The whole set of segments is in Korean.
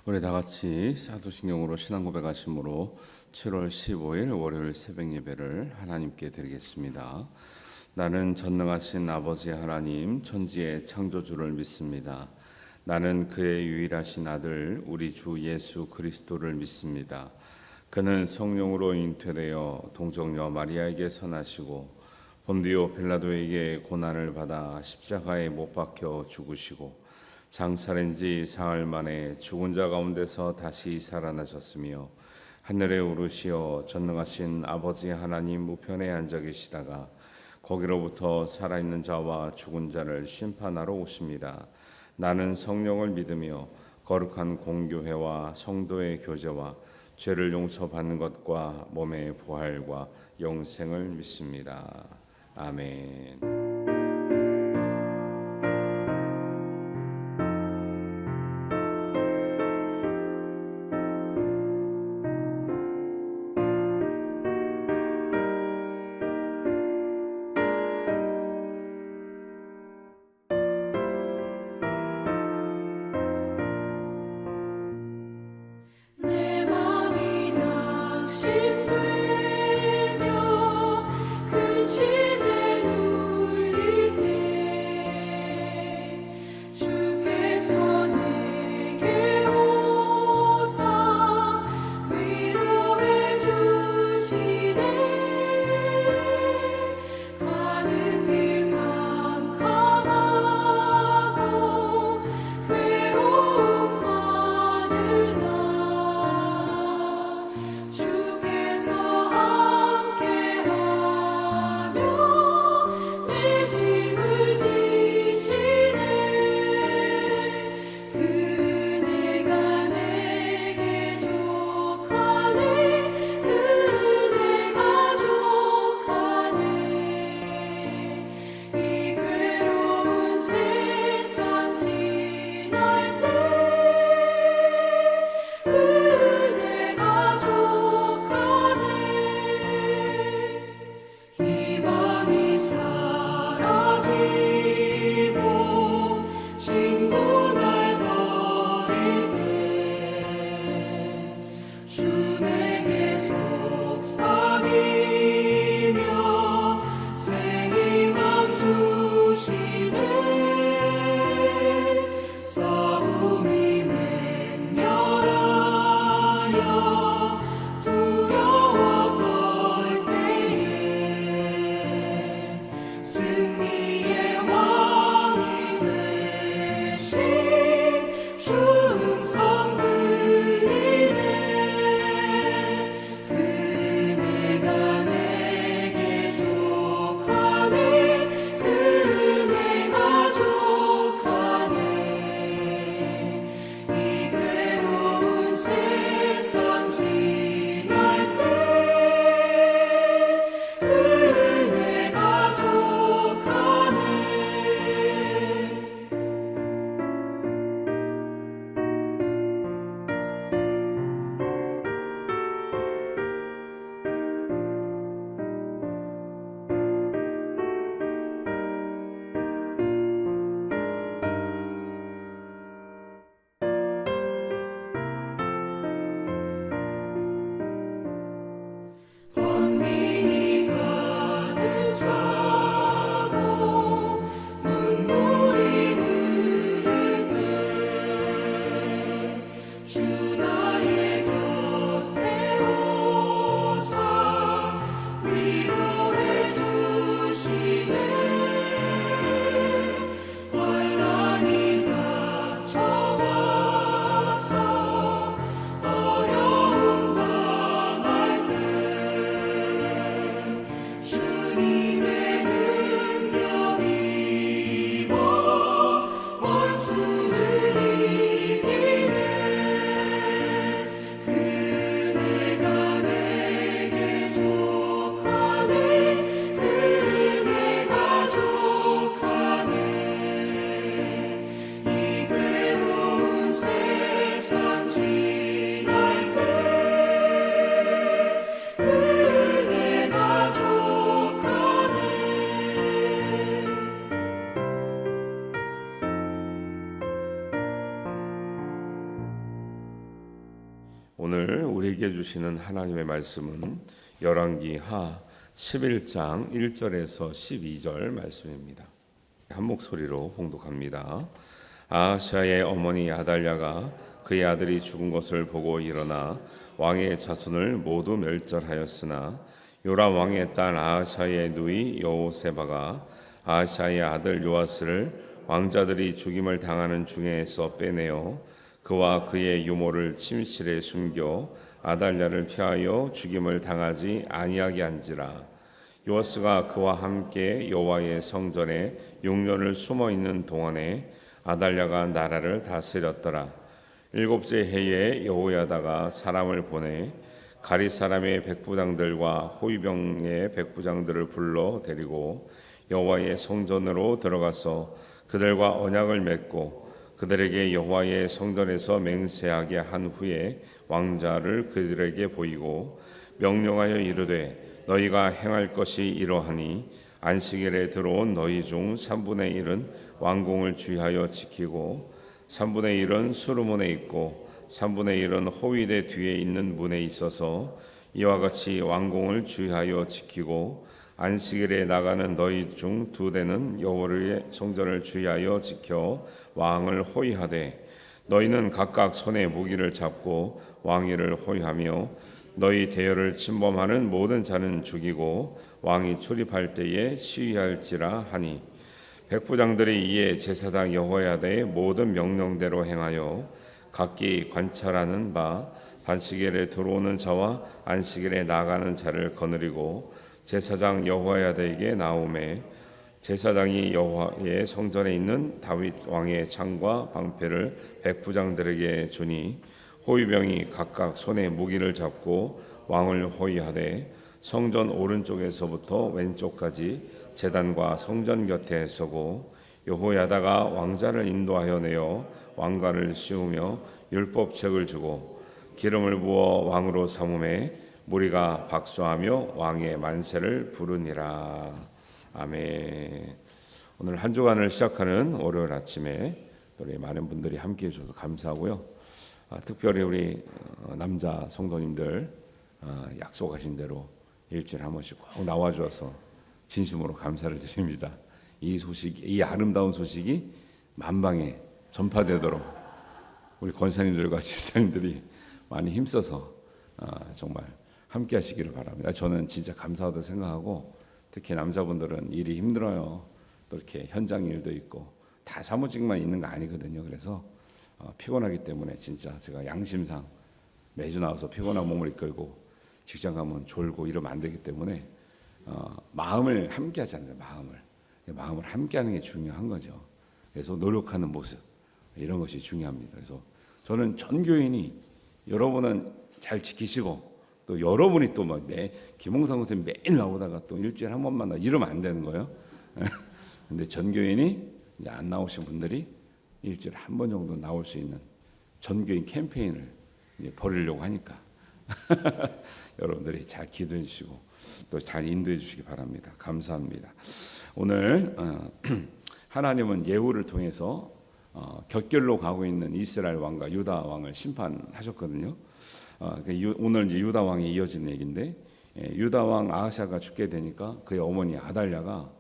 우리 다 같이 사도신경으로 신앙 고백하심으로 7월 15일 월요일 새벽 예배를 하나님께 드리겠습니다. 나는 전능하신 아버지 하나님 천지의 창조주를 믿습니다. 나는 그의 유일하신 아들 우리 주 예수 그리스도를 믿습니다. 그는 성령으로 잉태되어 동정녀 마리아에게 선하시고 본디오 빌라도에게 고난을 받아 십자가에 못 박혀 죽으시고 장사된 지 사흘 만에 죽은 자 가운데서 다시 살아나셨으며 하늘에 오르시어 전능하신 아버지 하나님 우편에 앉아 계시다가 거기로부터 살아있는 자와 죽은 자를 심판하러 오십니다. 나는 성령을 믿으며 거룩한 공교회와 성도의 교제와 죄를 용서받는 것과 몸의 부활과 영생을 믿습니다. 아멘. 내 맘이 낙심되며 근심에 눌려 오늘 우리에게 주시는 하나님의 말씀은 열왕기 하 11장 1절에서 12절 말씀입니다. 한 목소리로 봉독합니다. 아하시아의 어머니 아달랴가 그의 아들이 죽은 것을 보고 일어나 왕의 자손을 모두 멸절하였으나 요람 왕의 딸 아하시아의 누이 여호세바가 아하시아의 아들 요아스를 왕자들이 죽임을 당하는 중에서 빼내어 그와 그의 유모를 침실에 숨겨 아달랴를 피하여 죽임을 당하지 아니하게 한지라. 요아스가 그와 함께 여호와의 성전에 6년을 숨어 있는 동안에 아달랴가 나라를 다스렸더라. 7째 해에 여호야다가 사람을 보내 가리 사람의 백부장들과 호위병의 백부장들을 불러 데리고 여호와의 성전으로 들어가서 그들과 언약을 맺고 그들에게 여호와의 성전에서 맹세하게 한 후에 왕자를 그들에게 보이고 명령하여 이르되 너희가 행할 것이 이러하니 안식일에 들어온 너희 중 3분의 1은 왕궁을 주의하여 지키고 3분의 1은 수르문에 있고 3분의 1은 호위대 뒤에 있는 문에 있어서 이와 같이 왕궁을 주의하여 지키고 안식일에 나가는 너희 중 2대는 여호와의 성전을 주의하여 지켜 왕을 호위하되 너희는 각각 손에 무기를 잡고 왕위를 호위하며 너희 대열을 침범하는 모든 자는 죽이고 왕이 출입할 때에 시위할지라 하니 백부장들이 이에 제사장 여호야다의 모든 명령대로 행하여 각기 관찰하는 바 안식일에 들어오는 자와 안식일에 나가는 자를 거느리고 제사장 여호야다에게 나오매 제사장이 여호와의 성전에 있는 다윗 왕의 창과 방패를 백부장들에게 주니 호위병이 각각 손에 무기를 잡고 왕을 호위하되 성전 오른쪽에서부터 왼쪽까지 제단과 성전 곁에 서고 여호야다가 왕자를 인도하여 내어 왕관을 씌우며 율법책을 주고 기름을 부어 왕으로 삼음에 무리가 박수하며 왕의 만세를 부르니라. 아멘. 오늘 한 주간을 시작하는 월요일 아침에 우리 많은 분들이 함께해 주셔서 감사하고요. 특별히 우리 남자 성도님들 약속하신 대로 일주일에 한 번씩 꼭 나와주셔서 진심으로 감사를 드립니다. 이 소식, 이 아름다운 소식이 만방에 전파되도록 우리 권사님들과 집사님들이 많이 힘써서 정말 함께 하시기를 바랍니다. 저는 진짜 감사하다고 생각하고 특히 남자분들은 일이 힘들어요. 또 이렇게 현장 일도 있고 다 사무직만 있는 거 아니거든요. 그래서 피곤하기 때문에 진짜 제가 양심상 매주 나와서 피곤한 몸을 이끌고 직장 가면 졸고 이러면 안 되기 때문에 마음을 함께 하잖아요. 마음을 함께 하는 게 중요한 거죠. 그래서 노력하는 모습 이런 것이 중요합니다. 그래서 저는 전 교인이 여러분은 잘 지키시고 또 여러분이 또 막 김홍상 선생님 매일 나오다가 또 일주일에 한 번만 나 이러면 안 되는 거예요. 근데 전 교인이 이제 안 나오신 분들이 일주일에 한 번 정도 나올 수 있는 전 교인 캠페인을 이제 벌이려고 하니까 여러분들이 잘 기도해 주시고 또 잘 인도해 주시기 바랍니다. 감사합니다. 오늘 하나님은 예후를 통해서 격결로 가고 있는 이스라엘 왕과 유다 왕을 심판하셨거든요. 오늘 이제 유다 왕이 이어진 얘기인데 유다 왕 아하시아가 죽게 되니까 그의 어머니 아달랴가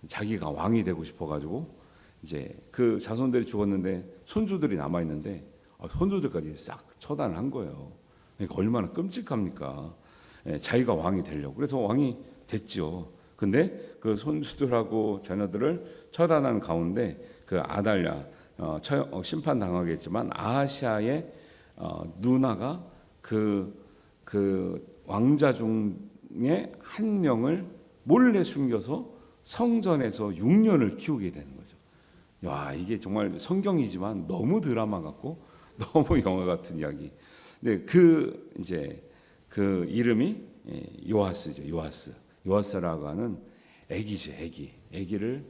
자기가 왕이 되고 싶어가지고 이제 그 자손들이 죽었는데 손주들이 남아 있는데 손주들까지 싹 처단을 한 거예요. 그러니까 얼마나 끔찍합니까? 자기가 왕이 되려고 그래서 왕이 됐죠. 근데 그 손주들하고 자녀들을 처단한 가운데 그 아달랴 심판 당하겠지만 아하시아의 누나가 그 왕자 중에 한 명을 몰래 숨겨서 성전에서 6년을 키우게 되는 거죠. 야, 이게 정말 성경이지만 너무 드라마 같고 너무 영화 같은 이야기. 근데 그 이름이 요아스죠. 요아스라고 하는 애기죠. 애기를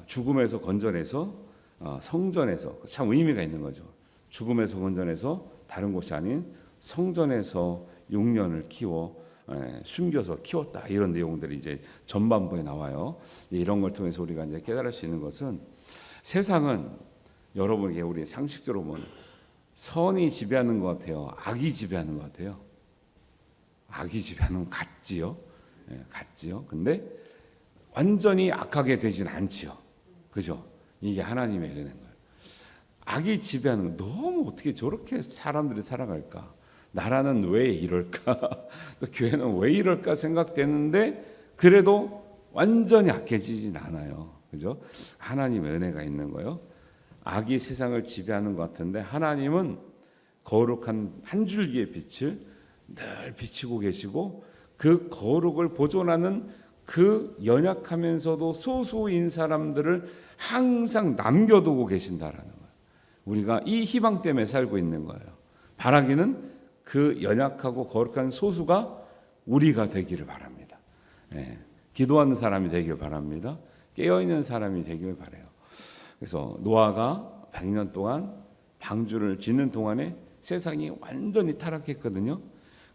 죽음에서 건져내서 성전에서 참 의미가 있는 거죠. 죽음에서 건져내서 다른 곳이 아닌 성전에서 6년을 키워 숨겨서 키웠다 이런 내용들이 이제 전반부에 나와요. 이런 걸 통해서 우리가 이제 깨달을 수 있는 것은 세상은 여러분에게 우리 상식적으로 보면 선이 지배하는 것 같아요? 악이 지배하는 것 같아요? 악이 지배하는 것 같지요? 같지요? 근데 완전히 악하게 되진 않지요. 그죠? 이게 하나님의 은혜인 거예요. 악이 지배하는 거, 너무 어떻게 저렇게 사람들이 살아갈까? 나라는 왜 이럴까? 또 교회는 왜 이럴까 생각되는데 그래도 완전히 악해지진 않아요. 그죠? 하나님의 은혜가 있는 거예요. 악이 세상을 지배하는 것 같은데 하나님은 거룩한 한 줄기의 빛을 늘 비치고 계시고 그 거룩을 보존하는 그 연약하면서도 소수인 사람들을 항상 남겨두고 계신다라는 거예요. 우리가 이 희망 때문에 살고 있는 거예요. 바라기는 그 연약하고 거룩한 소수가 우리가 되기를 바랍니다. 기도하는 사람이 되기를 바랍니다. 깨어있는 사람이 되기를 바라요. 그래서 노아가 100년 동안 방주를 짓는 동안에 세상이 완전히 타락했거든요.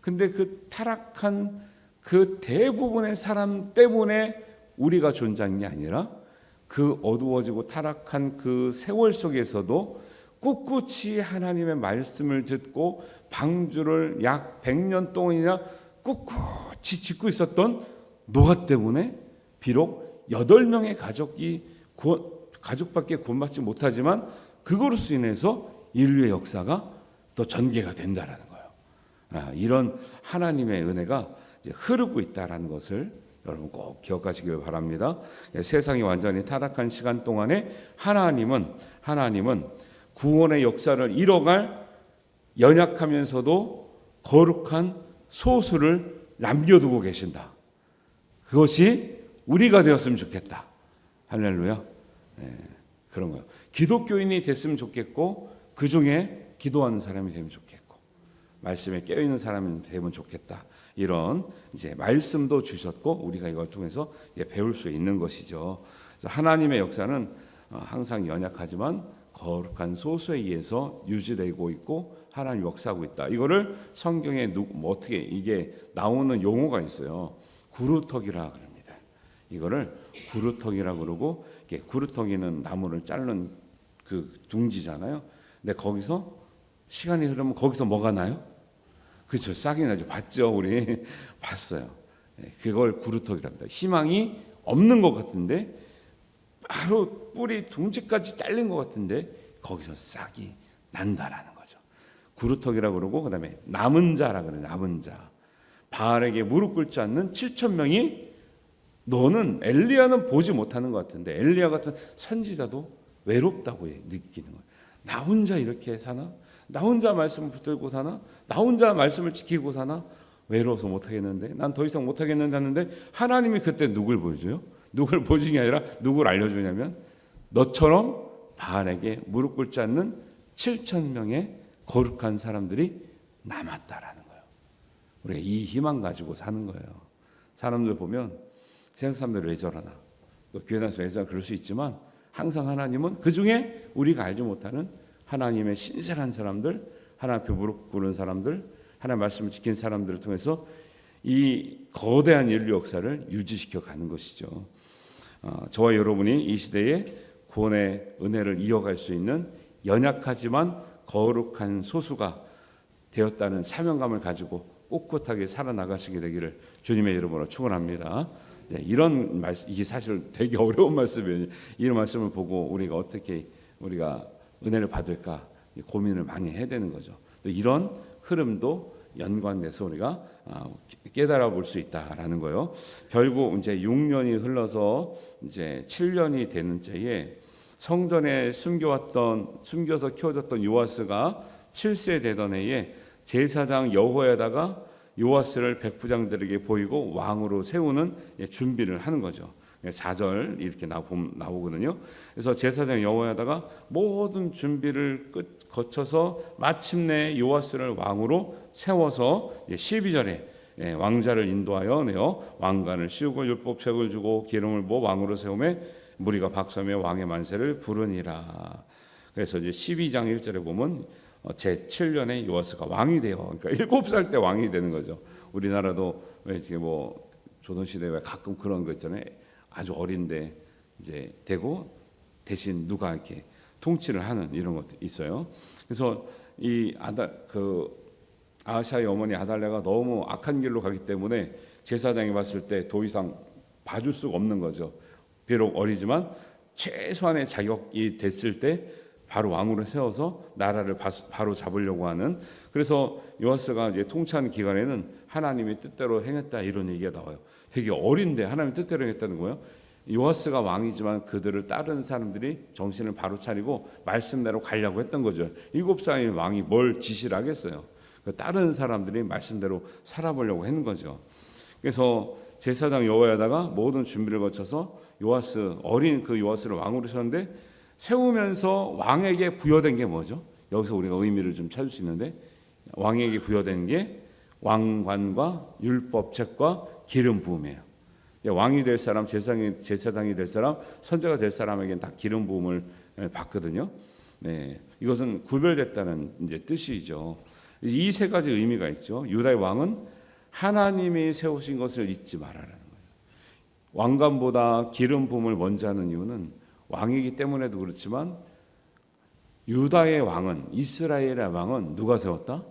근데 그 타락한 그 대부분의 사람 때문에 우리가 존재한 게 아니라 그 어두워지고 타락한 그 세월 속에서도 꿋꿋이 하나님의 말씀을 듣고 방주를 약 100년 동안이나 꿋꿋이 짓고 있었던 노아 때문에 비록 8명의 가족밖에 구원받지 못하지만 그것으로 인해서 인류의 역사가 또 전개가 된다라는 거예요. 이런 하나님의 은혜가 이제 흐르고 있다라는 것을 여러분 꼭 기억하시길 바랍니다. 세상이 완전히 타락한 시간 동안에 하나님은 구원의 역사를 이뤄갈 연약하면서도 거룩한 소수를 남겨두고 계신다. 그것이 우리가 되었으면 좋겠다. 할렐루야. 그런 거예요. 기독교인이 됐으면 좋겠고 그 중에 기도하는 사람이 되면 좋겠고 말씀에 깨어있는 사람이 되면 좋겠다. 이런 이제 말씀도 주셨고 우리가 이걸 통해서 배울 수 있는 것이죠. 그래서 하나님의 역사는 항상 연약하지만 거룩한 소수에 의해서 유지되고 있고 하나님 역사하고 있다. 이거를 성경에 어떻게 이게 나오는 용어가 있어요. 구루터기라 그럽니다. 이거를 구루터기라 그러고 구루터기는 나무를 자른 그 둥지잖아요. 근데 거기서 시간이 흐르면 거기서 뭐가 나요? 그렇죠. 싹이 나죠. 봤죠, 우리 봤어요. 그걸 구루터기랍니다. 희망이 없는 것 같은데 바로 뿌리 둥지까지 잘린 것 같은데 거기서 싹이 난다라는 거죠. 구루터기라고 그러고 그다음에 남은 자라 그래요. 남은 자. 바알에게 무릎 꿇지 않는 7,000명이 너는 엘리야는 보지 못하는 것 같은데 엘리야 같은 선지자도 외롭다고 느끼는 거예요. 나 혼자 이렇게 사나? 나 혼자 말씀을 붙들고 사나? 나 혼자 말씀을 지키고 사나? 외로워서 못하겠는데 난 더 이상 못하겠는데 하는데 하나님이 그때 누굴 보여줘요? 누굴 보여주는 게 아니라 누굴 알려주냐면 너처럼 바알에게 무릎 꿇지 않는 7,000명의 거룩한 사람들이 남았다라는 거예요. 우리가 이 희망 가지고 사는 거예요. 사람들 보면 세상 사람들 왜 저러나 또 교회 다니면서 왜 저러나 그럴 수 있지만 항상 하나님은 그 중에 우리가 알지 못하는 하나님의 신실한 사람들, 하나님 앞에 무릎 꿇은 사람들, 하나님 말씀을 지킨 사람들을 통해서 이 거대한 인류 역사를 유지시켜 가는 것이죠. 저와 여러분이 이 시대에 구원의 은혜를 이어갈 수 있는 연약하지만 거룩한 소수가 되었다는 사명감을 가지고 꿋꿋하게 살아나가시게 되기를 주님의 이름으로 축원합니다. 이런 말씀, 이게 사실 되게 어려운 말씀이에요. 이런 말씀을 보고 우리가 어떻게 우리가 은혜를 받을까 고민을 많이 해야 되는 거죠. 또 이런 흐름도 연관돼서 우리가 깨달아 볼 수 있다라는 거예요. 결국 이제 6년이 흘러서 이제 7년이 되는 때에 성전에 숨겨서 키워졌던 요아스가 7세 되던 해에 제사장 여호야다가 요아스를 백부장들에게 보이고 왕으로 세우는 준비를 하는 거죠. 4절 이렇게 나오거든요. 그래서 제사장 여호야다가 모든 준비를 거쳐서 마침내 요아스를 왕으로 세워서 12절에 왕자를 인도하여 내어 왕관을 씌우고 율법책을 주고 기름을 부어 왕으로 세우매 무리가 박수하며 왕의 만세를 부르니라. 그래서 이제 12장 1절에 보면 제 7년에 요아스가 왕이 되어, 그러니까 7살 때 왕이 되는 거죠. 우리나라도 왜 지금 뭐 조선시대에 가끔 그런 거 있잖아요. 아주 어린데 이제 되고 대신 누가 이렇게 통치를 하는 이런 것도 있어요. 그래서 이 아하시아의 어머니 아달랴가 너무 악한 길로 가기 때문에 제사장이 봤을 때 더 이상 봐줄 수가 없는 거죠. 비록 어리지만 최소한의 자격이 됐을 때 바로 왕으로 세워서 나라를 바로 잡으려고 하는. 그래서 요아스가 이제 통치하는 기간에는 하나님의 뜻대로 행했다 이런 얘기가 나와요. 되게 어린데 하나님의 뜻대로 행했다는 거예요. 요아스가 왕이지만 그들을 따르는 사람들이 정신을 바로 차리고 말씀대로 가려고 했던 거죠. 7살의 왕이 뭘 지시를 하겠어요. 따르는 사람들이 말씀대로 살아보려고 했는 거죠. 그래서 제사장 여호야다가 모든 준비를 거쳐서 어린 그 요아스를 왕으로 세웠는데, 세우면서 왕에게 부여된 게 뭐죠? 여기서 우리가 의미를 좀 찾을 수 있는데, 왕에게 부여된 게 왕관과 율법책과 기름 부음이에요. 왕이 될 사람, 제사장이 될 사람, 선지자가 될 사람에게는 다 기름 부음을 받거든요. 네, 이것은 구별됐다는 이제 뜻이죠. 이 세 가지 의미가 있죠. 유다의 왕은 하나님이 세우신 것을 잊지 말아라는 거예요. 왕관보다 기름 부음을 먼저 하는 이유는 왕이기 때문에도 그렇지만, 유다의 왕은, 이스라엘의 왕은 누가 세웠다?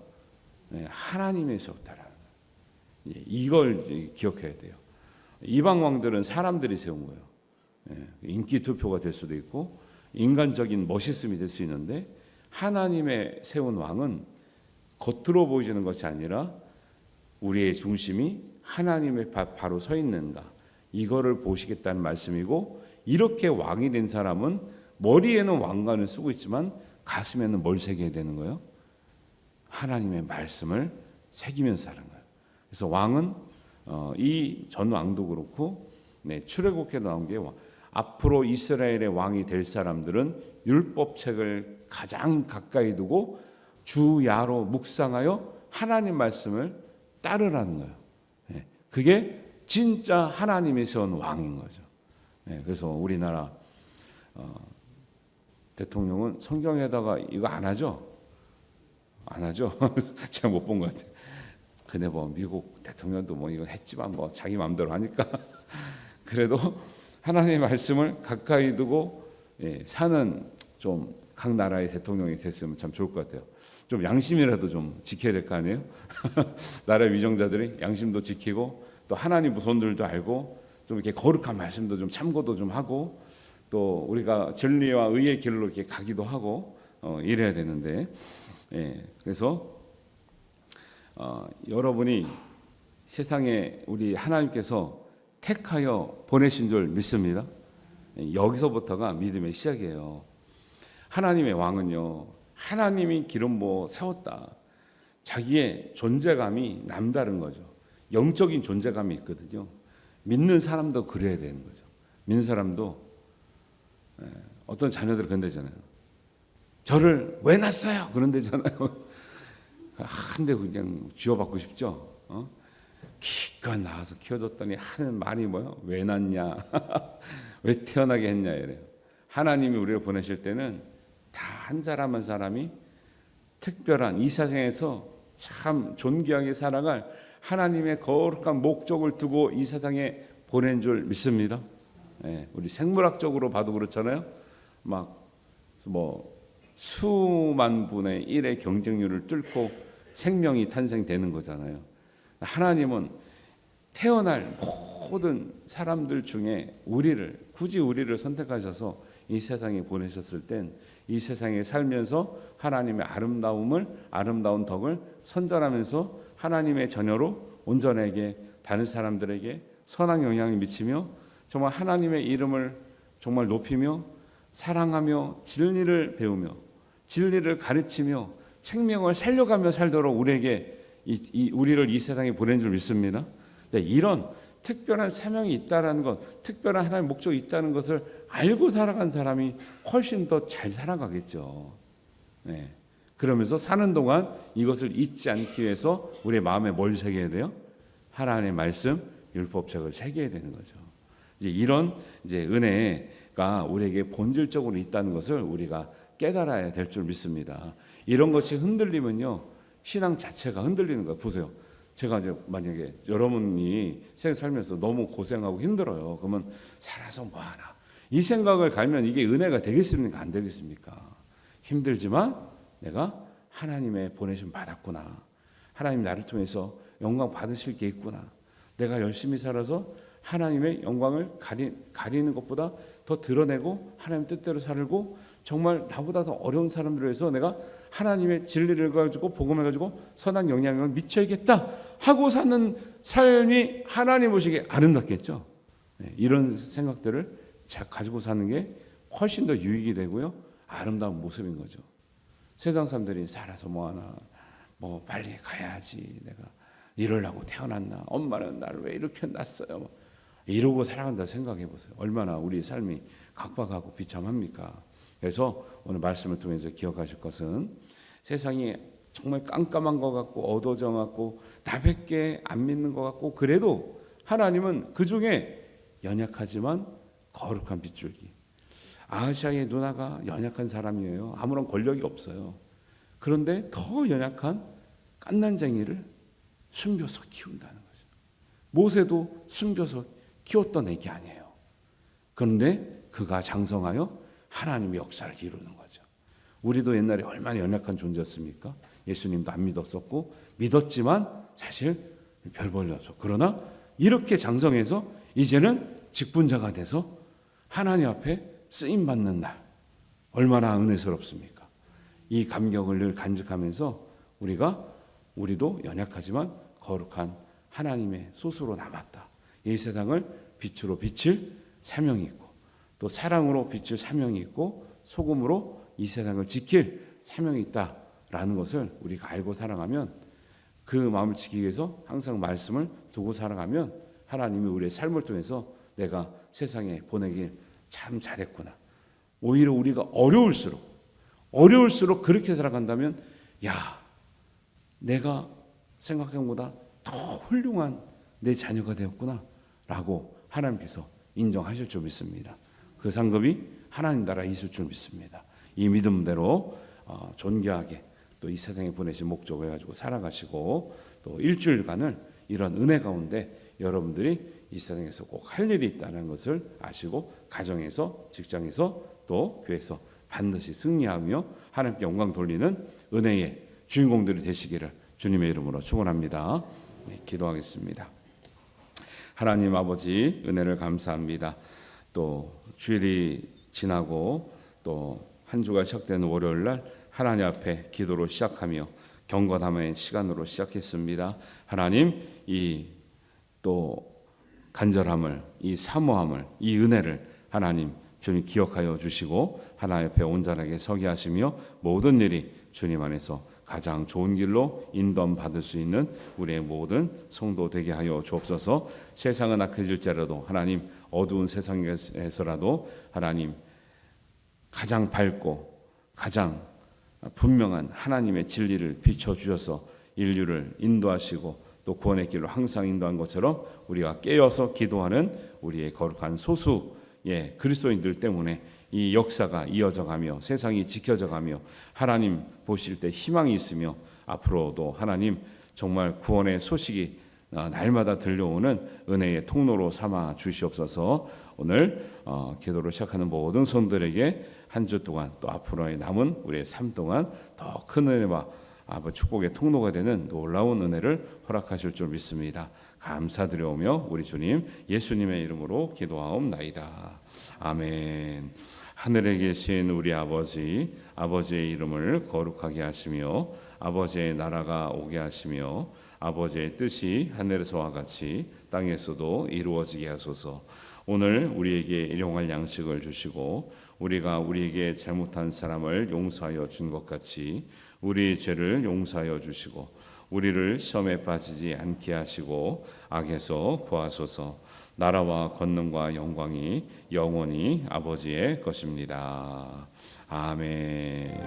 네, 하나님이 세웠다라는 거예요. 이걸 기억해야 돼요. 이방 왕들은 사람들이 세운 거예요. 인기 투표가 될 수도 있고 인간적인 멋있음이 될 수 있는데, 하나님의 세운 왕은 겉으로 보이지는 것이 아니라 우리의 중심이 하나님의 바로 서 있는가, 이거를 보시겠다는 말씀이고, 이렇게 왕이 된 사람은 머리에는 왕관을 쓰고 있지만 가슴에는 뭘 새겨야 되는 거예요? 하나님의 말씀을 새기면서 사는 거예요. 그래서 왕은 이 전 왕도 그렇고, 출애굽기에 나온 게, 앞으로 이스라엘의 왕이 될 사람들은 율법책을 가장 가까이 두고 주야로 묵상하여 하나님 말씀을 따르라는 거예요. 그게 진짜 하나님이 세운 왕인 거죠. 그래서 우리나라 대통령은 성경에다가 이거 안 하죠? 안 하죠? 제가 못 본 것 같아요. 근데 뭐 미국 대통령도 뭐 이거 했지만 뭐 자기 마음대로 하니까 그래도 하나님의 말씀을 가까이 두고 사는 좀 각 나라의 대통령이 됐으면 참 좋을 것 같아요. 좀 양심이라도 좀 지켜야 될 거 아니에요? 나라의 위정자들이 양심도 지키고, 또 하나님 무손들도 알고, 좀 이렇게 거룩한 말씀도 좀 참고도 좀 하고, 또 우리가 진리와 의의 길로 이렇게 가기도 하고 이래야 되는데, 그래서 여러분이 세상에 우리 하나님께서 택하여 보내신 줄 믿습니다. 여기서부터가 믿음의 시작이에요. 하나님의 왕은요, 하나님이 기름 부어 세웠다. 자기의 존재감이 남다른 거죠. 영적인 존재감이 있거든요. 믿는 사람도 그래야 되는 거죠. 믿는 사람도 어떤 자녀들 그런데잖아요. 저를 왜 낳았어요? 그런데잖아요. 한데 그냥 쥐어받고 싶죠. 기껏 나와서 키워줬더니 하는 말이 뭐요? 왜 낳냐? 왜 태어나게 했냐 이래요. 하나님이 우리를 보내실 때는 다 한 사람 한 사람이 특별한 이 세상에서 참 존귀하게 살아갈 하나님의 거룩한 목적을 두고 이 세상에 보낸 줄 믿습니다. 우리 생물학적으로 봐도 그렇잖아요. 막 뭐 수만 분의 1의 경쟁률을 뚫고 생명이 탄생되는 거잖아요. 하나님은 태어날 모든 사람들 중에 굳이 우리를 선택하셔서 이 세상에 보내셨을 땐 이 세상에 살면서 하나님의 아름다운 덕을 선전하면서 하나님의 자녀로 온전하게 다른 사람들에게 선한 영향을 미치며, 정말 하나님의 이름을 정말 높이며 사랑하며 진리를 배우며 진리를 가르치며 생명을 살려가며 살도록 우리를 이 세상에 보낸 줄 믿습니다. 이런 특별한 사명이 있다는 것, 특별한 하나님의 목적이 있다는 것을 알고 살아간 사람이 훨씬 더 잘 살아가겠죠. 그러면서 사는 동안 이것을 잊지 않기 위해서 우리의 마음에 뭘 새겨야 돼요? 하나님의 말씀, 율법책을 새겨야 되는 거죠. 이런 은혜가 우리에게 본질적으로 있다는 것을 우리가 깨달아야 될 줄 믿습니다. 이런 것이 흔들리면요, 신앙 자체가 흔들리는 거예요. 보세요. 제가 만약에 여러분이 살면서 너무 고생하고 힘들어요. 그러면 살아서 뭐하나, 이 생각을 가면 이게 은혜가 되겠습니까? 안 되겠습니까? 힘들지만 내가 하나님의 보내심 받았구나. 하나님 나를 통해서 영광 받으실 게 있구나. 내가 열심히 살아서 하나님의 영광을 가리는 것보다 더 드러내고 하나님 뜻대로 살고 정말 나보다 더 어려운 사람들을 위해서 내가 하나님의 진리를 가지고 복음을 가지고 선한 영향력을 미쳐야겠다 하고 사는 삶이 하나님 보시기에 아름답겠죠. 이런 생각들을 가지고 사는 게 훨씬 더 유익이 되고요. 아름다운 모습인 거죠. 세상 사람들이 살아서 뭐하나 뭐 빨리 가야지 내가 이러려고 태어났나 엄마는 나를 왜 이렇게 낳았어요 이러고 살아간다 생각해 보세요. 얼마나 우리 삶이 각박하고 비참합니까? 그래서 오늘 말씀을 통해서 기억하실 것은 세상이 정말 깜깜한 것 같고 어두워져 갖고 나밖에 안 믿는 것 같고 그래도 하나님은 그 중에 연약하지만 거룩한 빗줄기. 아하시아의 누나가 연약한 사람이에요. 아무런 권력이 없어요. 그런데 더 연약한 갓난쟁이를 숨겨서 키운다는 거죠. 모세도 숨겨서 키웠던 애기 아니에요. 그런데 그가 장성하여 하나님의 역사를 이루는 거죠. 우리도 옛날에 얼마나 연약한 존재였습니까? 예수님도 안 믿었었고 믿었지만 사실 별 볼일 없어. 그러나 이렇게 장성해서 이제는 직분자가 돼서 하나님 앞에 쓰임받는 날 얼마나 은혜스럽습니까? 이 감격을 늘 간직하면서 우리도 연약하지만 거룩한 하나님의 소수로 남았다. 이 세상을 빛으로 비칠 사명이 있고 또 사랑으로 비칠 사명이 있고 소금으로 이 세상을 지킬 사명이 있다라는 것을 우리가 알고 살아가면 그 마음을 지키기 위해서 항상 말씀을 두고 살아가면 하나님이 우리의 삶을 통해서 내가 세상에 보내길 참 잘했구나. 오히려 우리가 어려울수록 그렇게 살아간다면 야 내가 생각한 것보다 더 훌륭한 내 자녀가 되었구나 라고 하나님께서 인정하실 줄 믿습니다. 그 상급이 하나님 나라에 있을 줄 믿습니다. 이 믿음대로 존귀하게 또 이 세상에 보내신 목적을 가지고 살아가시고 또 일주일간을 이런 은혜 가운데 여러분들이 이 세상에서 꼭 할 일이 있다는 것을 아시고 가정에서 직장에서 또 교회에서 반드시 승리하며 하나님께 영광 돌리는 은혜의 주인공들이 되시기를 주님의 이름으로 축원합니다. 기도하겠습니다. 하나님 아버지 은혜를 감사합니다. 또 주일이 지나고 또 한 주가 시작되는 월요일 날 하나님 앞에 기도로 시작하며 경건함의 시간으로 시작했습니다. 하나님 이 또 간절함을 이 사모함을 이 은혜를 하나님 주님 기억하여 주시고 하나님 앞에 온전하게 서게 하시며 모든 일이 주님 안에서 가장 좋은 길로 인도함 받을 수 있는 우리의 모든 성도 되게 하여 주옵소서. 세상은 악해질지라도 하나님 어두운 세상에서라도 하나님 가장 밝고 가장 분명한 하나님의 진리를 비춰주셔서 인류를 인도하시고 또 구원의 길로 항상 인도한 것처럼 우리가 깨어서 기도하는 우리의 거룩한 소수의 그리스도인들 때문에 이 역사가 이어져 가며 세상이 지켜져 가며 하나님 보실 때 희망이 있으며 앞으로도 하나님 정말 구원의 소식이 날마다 들려오는 은혜의 통로로 삼아 주시옵소서. 오늘 기도를 시작하는 모든 성도들에게 한 주 동안 또 앞으로의 남은 우리의 삶 동안 더 큰 은혜와 축복의 통로가 되는 놀라운 은혜를 허락하실 줄 믿습니다. 감사드려오며 우리 주님 예수님의 이름으로 기도하옵나이다. 아멘. 하늘에 계신 우리 아버지, 아버지의 이름을 거룩하게 하시며 아버지의 나라가 오게 하시며 아버지의 뜻이 하늘에서와 같이 땅에서도 이루어지게 하소서. 오늘 우리에게 일용할 양식을 주시고 우리가 우리에게 잘못한 사람을 용서하여 준 것 같이 우리 죄를 용서하여 주시고 우리를 시험에 빠지지 않게 하시고 악에서 구하소서. 나라와 권능과 영광이 영원히 아버지의 것입니다. 아멘.